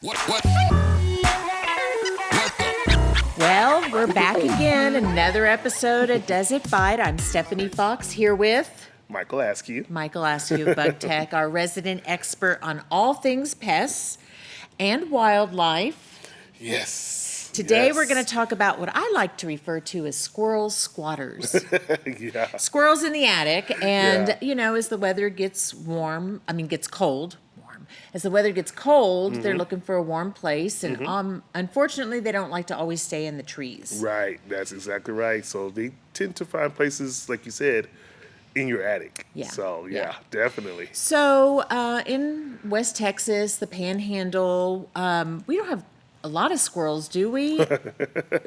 What? Well, we're back again. Another episode of Does It Bite? I'm Stephanie Fox here with Michael Askew. Michael Askew of Bug Tech, our resident expert on all things pests and wildlife. Yes. Today we're going to talk about what I like to refer to as squirrel squatters. Yeah. Squirrels in the attic, and Yeah. you know, as the weather gets cold. As the weather gets cold, they're looking for a warm place, and unfortunately, they don't like to always stay in the trees. Right. That's exactly right. So they tend to find places, like you said, in your attic. Yeah. So, Yeah. definitely. So, in West Texas, the Panhandle, we don't have a lot of squirrels, do we?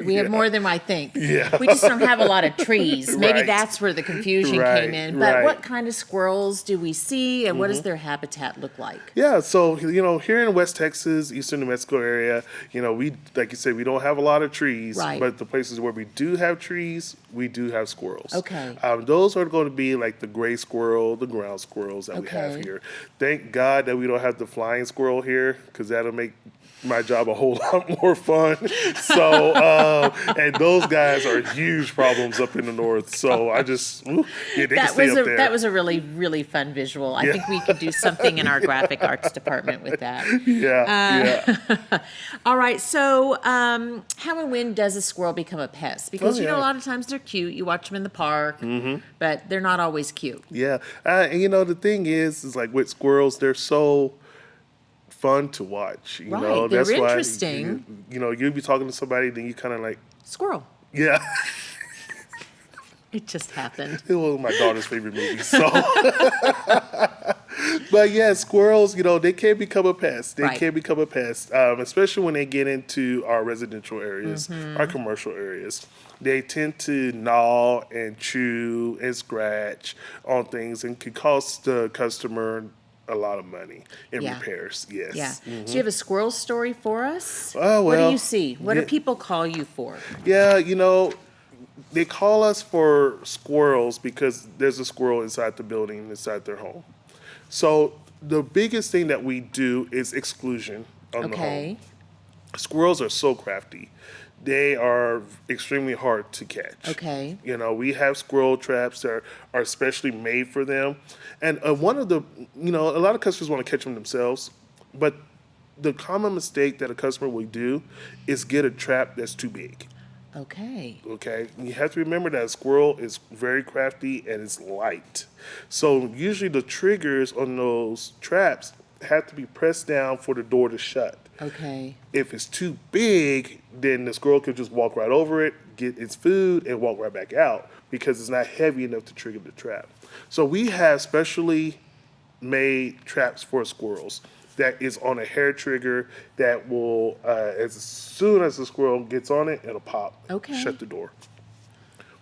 We have more than I think. Yeah. We just don't have a lot of trees. Maybe Right. that's where the confusion Right, came in. But right. what kind of squirrels do we see, and what does their habitat look like? Yeah, so, here in West Texas, eastern New Mexico area, we, like you said, we don't have a lot of trees. Right. But the places where we do have trees, we do have squirrels. Okay. Those are going to be like the gray squirrel, the ground squirrels that we have Okay. here. Thank God that we don't have the flying squirrel here, because that'll make my job a whole lot more fun. So, and those guys are huge problems up in the north. So I just, they can stay up there. That was a really, really fun visual. I think we could do something in our graphic arts department with that. Yeah. All right, so how and when does a squirrel become a pest? Because, a lot of times they're cute. You watch them in the park, but they're not always cute. Yeah. And the thing is like with squirrels, they're so fun to watch. You Right, know, they're that's why interesting. you'll be talking to somebody, then you kind of like, Squirrel. yeah. It just happened. It was my daughter's favorite movie. So, but yeah, squirrels, they can become a pest. They Right. can become a pest, especially when they get into our residential areas, our commercial areas. They tend to gnaw and chew and scratch on things and could cost the customer a lot of money in Yeah. repairs. Yes. Yeah. So you have a squirrel story for us? Oh, What do well, you see? What do yeah. people call you for? Yeah, they call us for squirrels because there's a squirrel inside the building, inside their home. So the biggest thing that we do is exclusion on the home. Okay. Squirrels are so crafty. They are extremely hard to catch. Okay. We have squirrel traps that are especially made for them. And one of the, a lot of customers want to catch them themselves, but the common mistake that a customer will do is get a trap that's too big. Okay. Okay, you have to remember that a squirrel is very crafty and it's light. So usually the triggers on those traps have to be pressed down for the door to shut. Okay. If it's too big, then the squirrel can just walk right over it, get its food, and walk right back out because it's not heavy enough to trigger the trap. So we have specially made traps for squirrels that is on a hair trigger that will, as soon as the squirrel gets on it, it'll pop. Okay. Shut the door.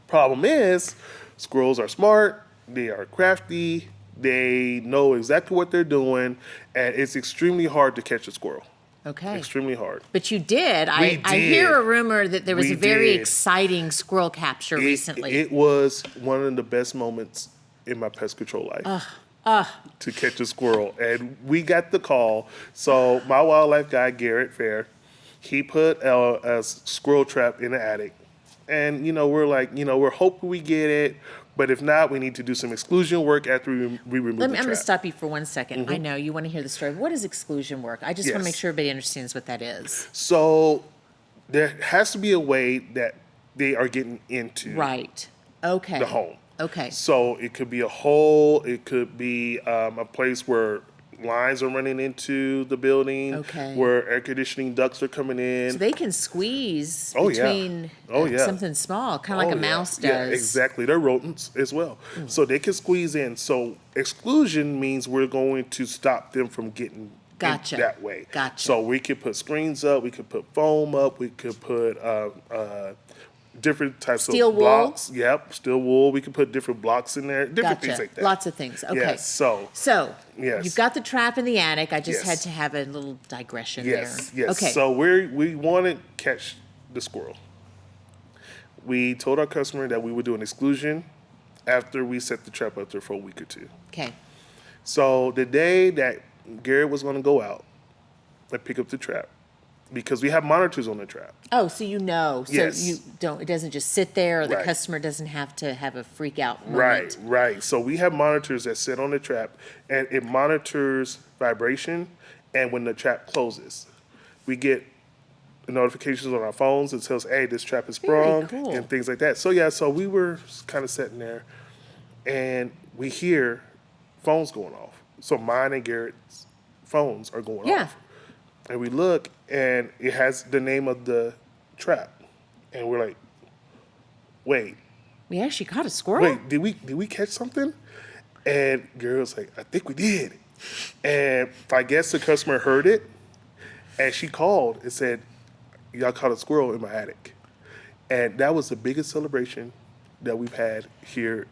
Problem is, squirrels are smart, they are crafty, they know exactly what they're doing, and it's extremely hard to catch a squirrel. Okay. Extremely hard. But you did. I did. hear a rumor that there was We a very did. exciting squirrel capture recently. It was one of the best moments in my pest control life. To catch a squirrel. And we got the call. So my wildlife guy, Garrett Fair, he put a squirrel trap in the attic. And, we're like, we're hoping we get it. But if not, we need to do some exclusion work after we remove the I'm trap. going to stop you for 1 second. I know you want to hear the story. What is exclusion work? I just want to Yes. make sure everybody understands what that is. So there has to be a way that they are getting into Right. Okay. the home. Okay. So it could be a hole. It could be a place where lines are running into the building. Okay. Where air conditioning ducts are coming in. So they can squeeze Oh, yeah. between Oh, yeah. something small, kind of like Oh, a mouse does. Yeah, exactly. They're rodents as well. So they can squeeze in. So exclusion means we're going to stop them from getting in Gotcha. that way. Gotcha. So we could put screens up. We could put foam up. We could put different types Steel of wool? blocks. Yep, steel wool. We could put different blocks in there. Different Gotcha. things like that. Lots of things. Okay. Yes, so yes. You've got the trap in the attic. I just Yes. had to have a little digression Yes, there. yes. Okay. So we want to catch the squirrel. We told our customer that we would do an exclusion after we set the trap up there for a week or two. Okay. So the day that Garrett was going to go out, and pick up the trap because we have monitors on the trap. Oh, so you know. So Yes. you don't, it doesn't just sit there, or the Right. customer doesn't have to have a freak out moment. Right, right. So we have monitors that sit on the trap, and it monitors vibration. And when the trap closes, we get notifications on our phones that tells, "Hey, this trap is sprung," cool. and things like that. So yeah, so we were kind of sitting there, and we hear phones going off. So mine and Garrett's phones are going Yeah. off, and we look, and it has the name of the trap, and we're like, "Wait, We actually caught a squirrel. wait, did we catch something?" And Gary was like, "I think we did." And I guess the customer heard it, and she called and said, "Y'all caught a squirrel in my attic." And that was the biggest celebration that we've had here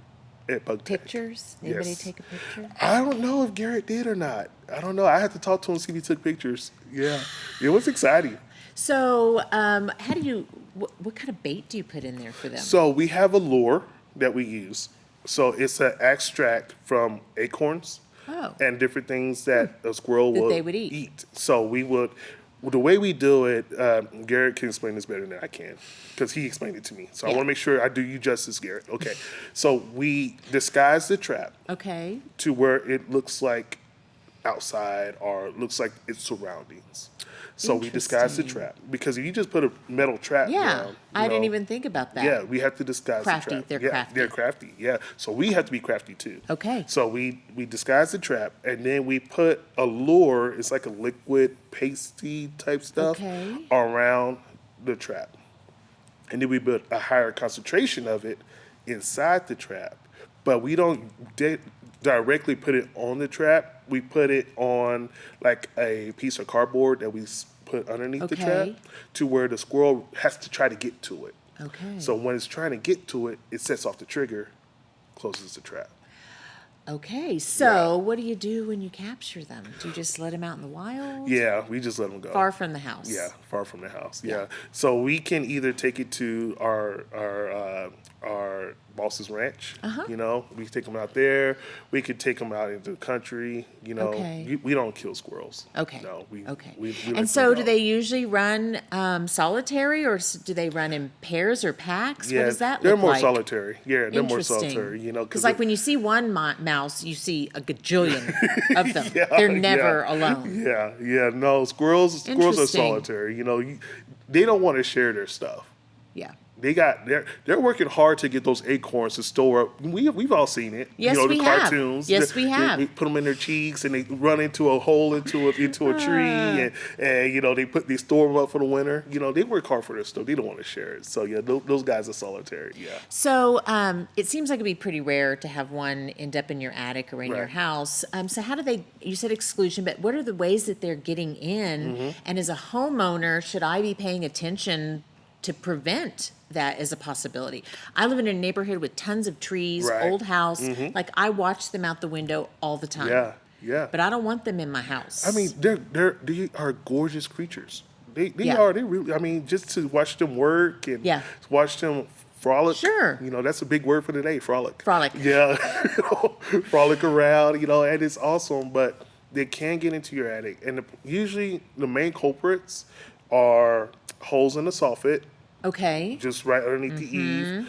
at Bug Tech. Pictures? Anybody Yes. take a picture? I don't know if Garrett did or not. I don't know. I had to talk to him, see if he took pictures. Yeah, it was exciting. So, how do you? What kind of bait do you put in there for them? So we have a lure that we use. So it's an extract from acorns Oh. and different things that a squirrel That would they would eat. So we would, the way we do it, Garrett can explain this better than I can because he explained it to me. So I Yeah. want to make sure I do you justice, Garrett. Okay. So we disguise the trap Okay. to where it looks like outside or looks like its surroundings. So we disguise the Interesting. trap because if you just put a metal trap Yeah, down, I didn't know, even think about that. yeah, we have to disguise Crafty, the trap. they're yeah, crafty. They're crafty. Yeah, so we have to be crafty too. Okay. So we disguise the trap, and then we put a lure. It's like a liquid, pasty type stuff Okay. around the trap, and then we put a higher concentration of it inside the trap. But we don't directly put it on the trap. We put it on like a piece of cardboard that we put underneath the trap Okay. to where the squirrel has to try to get to it. Okay. So when it's trying to get to it, it sets off the trigger, closes the trap. Okay. So, what do you do when you capture them? Do you just let them out in the wild? Yeah, we just let them go. Far from the house. Yeah, far from the house. Yeah. Yeah. So we can either take it to our boss's ranch. You know, we can take them out there. We could take them out into the country. You know, Okay. we don't kill squirrels. Okay. No, we. Okay. We let And them so, do go. they usually run solitary, or do they run in pairs or packs? Yeah, What does that they're look more like? solitary. Yeah, they're more Interesting. solitary. You know, because like it- when you see one mouse, you see a gajillion of them. Yeah, They're never yeah. alone. Yeah, yeah. No, squirrels are Interesting. solitary. You know, they don't want to share their stuff. Yeah. They're working hard to get those acorns to store up. We've all seen it. Yes, you know, we the have. cartoons. Yes, we have. They put them in their cheeks and they run into a hole into a tree and you know they store them up for the winter. You know, they work hard for their stuff. They don't want to share it. So yeah, those guys are solitary. Yeah. So it seems like it'd be pretty rare to have one end up in your attic or in your Right. house. So how do they? You said exclusion, but what are the ways that they're getting in? Mm-hmm. And as a homeowner, should I be paying attention to prevent that as a possibility? I live in a neighborhood with tons of trees, Right. Mm-hmm. old house. Like I watch them out the window all the time. Yeah. Yeah. But I don't want them in my house. I mean, they are gorgeous creatures. They Yeah. are. They really. I mean, just to watch them work and Yeah. watch them frolic. Sure. You know, that's a big word for today. Frolic. Frolic. Yeah. You know, frolic around. You know, and it's awesome. But they can get into your attic, and usually the main culprits are holes in the soffit, Okay. just right underneath the Mm-hmm.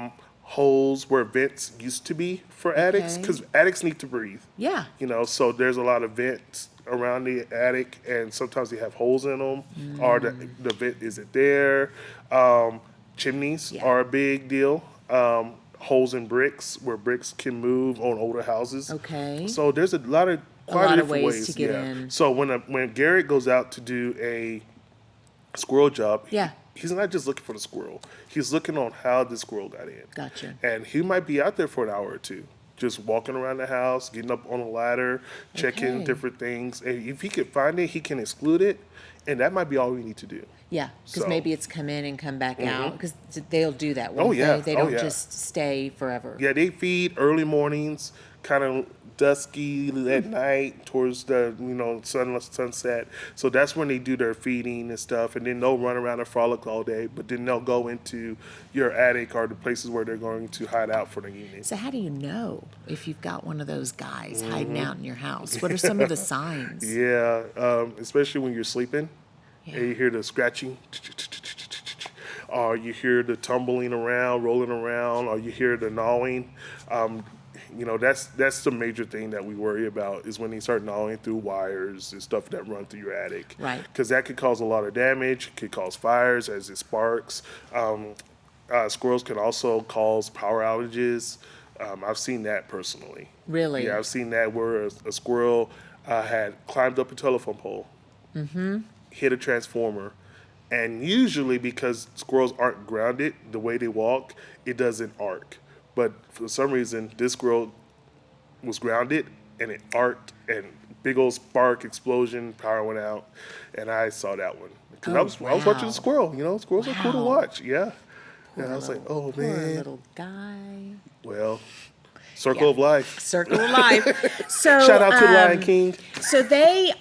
eave. Holes where vents used to be for attics, Okay. because attics need to breathe. Yeah. You know, so there's a lot of vents around the attic, and sometimes they have holes in them, or the vent isn't there. Chimneys Yeah. are a big deal. Holes in bricks, where bricks can move on older houses. Okay. So there's a lot of lot of different ways to get in. So when Garrett goes out to do a squirrel job, Yeah. he's not just looking for the squirrel. He's looking on how the squirrel got in. Gotcha. And he might be out there for an hour or two, just walking around the house, getting up on a ladder, checking Okay. different things. And if he can find it, he can exclude it. And that might be all we need to do. Yeah, because So- maybe it's come in and come back out. Because they'll do that. Won't Oh, yeah. They Oh, don't yeah. just stay forever. Yeah, they feed early mornings, kind of dusky at night towards the sunset. So that's when they do their feeding and stuff, and then they'll run around and frolic all day. But then they'll go into your attic or the places where they're going to hide out for the evening. So how do you know if you've got one of those guys hiding out in your house? What are some of the signs? Yeah, especially when you're sleeping, Yeah. and you hear the scratching, or you hear the tumbling around, rolling around, or you hear the gnawing. That's the major thing that we worry about is when they start gnawing through wires and stuff that run through your attic. Right. Because that could cause a lot of damage, could cause fires as it sparks. Squirrels can also cause power outages. I've seen that personally. Really? Yeah, I've seen that where a squirrel had climbed up a telephone pole, hit a transformer, and usually because squirrels aren't grounded, the way they walk, it doesn't arc. But for some reason, this squirrel was grounded, and it arced, and big old spark explosion, power went out, and I saw that one. Because I was watching the squirrel. Squirrels are cool to watch. Yeah. And I was like, oh, Poor man. little guy. Well, circle of life. Circle of life. So Shout out to Lion King. So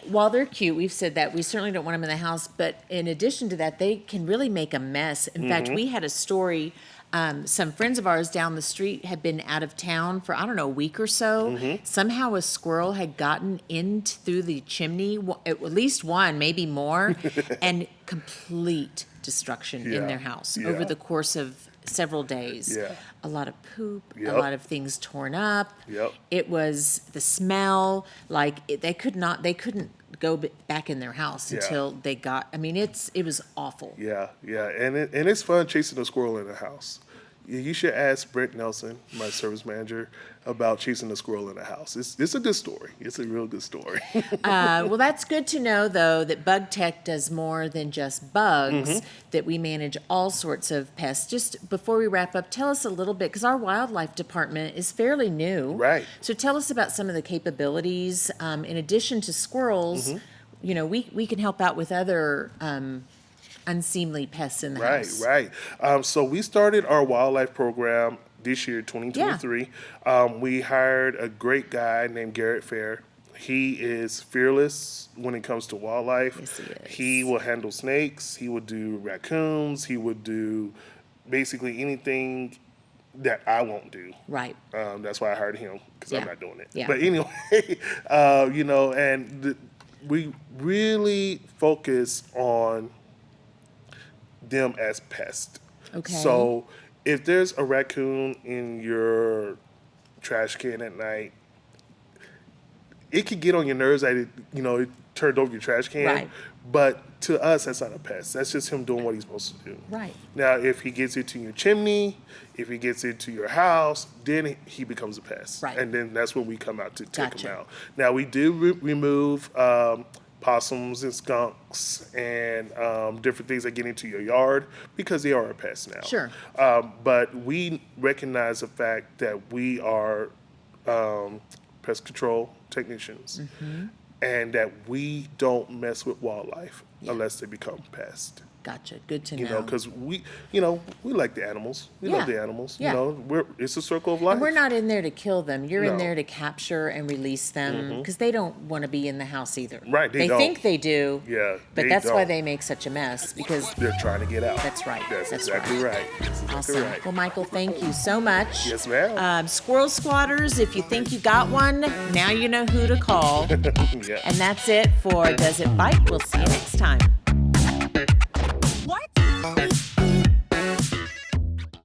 while they're cute, we've said that we certainly don't want them in the house. But in addition to that, they can really make a mess. In fact, we had a story. Some friends of ours down the street had been out of town for, I don't know, a week or so. Somehow a squirrel had gotten in through the chimney, at least one, maybe more, and complete destruction in their house over the course of several days. Yeah. A lot of poop, Yep. a lot of things torn up. Yep. It was the smell, they couldn't go back in their house until they got, it was awful. Yeah, and it's fun chasing a squirrel in the house. You should ask Brent Nelson, my service manager, about chasing a squirrel in the house. It's a good story. It's a real good story. Well, that's good to know, though, that Bug Tech does more than just bugs, that we manage all sorts of pests. Just before we wrap up, tell us a little bit, because our wildlife department is fairly new. Right. So tell us about some of the capabilities. In addition to squirrels, we can help out with other unseemly pests in the house. Right. So we started our wildlife program this year, 2023. We hired a great guy named Garrett Fair. He is fearless when it comes to wildlife. Yes, he is. He will handle snakes. He would do raccoons. He would do basically anything that I won't do. Right. That's why I hired him, because I'm Yeah. not doing it. Yeah. But anyway, we really focus on them as pests. Okay. So if there's a raccoon in your trash can at night, it could get on your nerves that it turned over your trash can. Right. But to us, that's not a pest. That's just him doing what he's supposed to do. Right. Now, if he gets into your chimney, if he gets into your house, then he becomes a pest. Right. And then that's when we come out to take Gotcha. him out. Now, we do remove possums and skunks and different things that get into your yard because they are a pest now. Sure. But we recognize the fact that we are pest control technicians and that we don't mess with wildlife unless they become pests. Gotcha. Good to know. Because we like the animals. We love Yeah. the animals. Yeah. It's a circle of life. And we're not in there to kill them. You're in No. there to capture and release them because they don't want to be in the house either. Right, they don't. think they do. Yeah, But they that's why don't. they make such a mess because They're trying to get out. That's right. That's That's exactly right. That's exactly awesome. right. Well, Michael, thank you so much. Yes, ma'am. Squirrel Squatters, if you think you got one, now you know who to call. Yeah. And that's it for Does It Bite? We'll see you next time.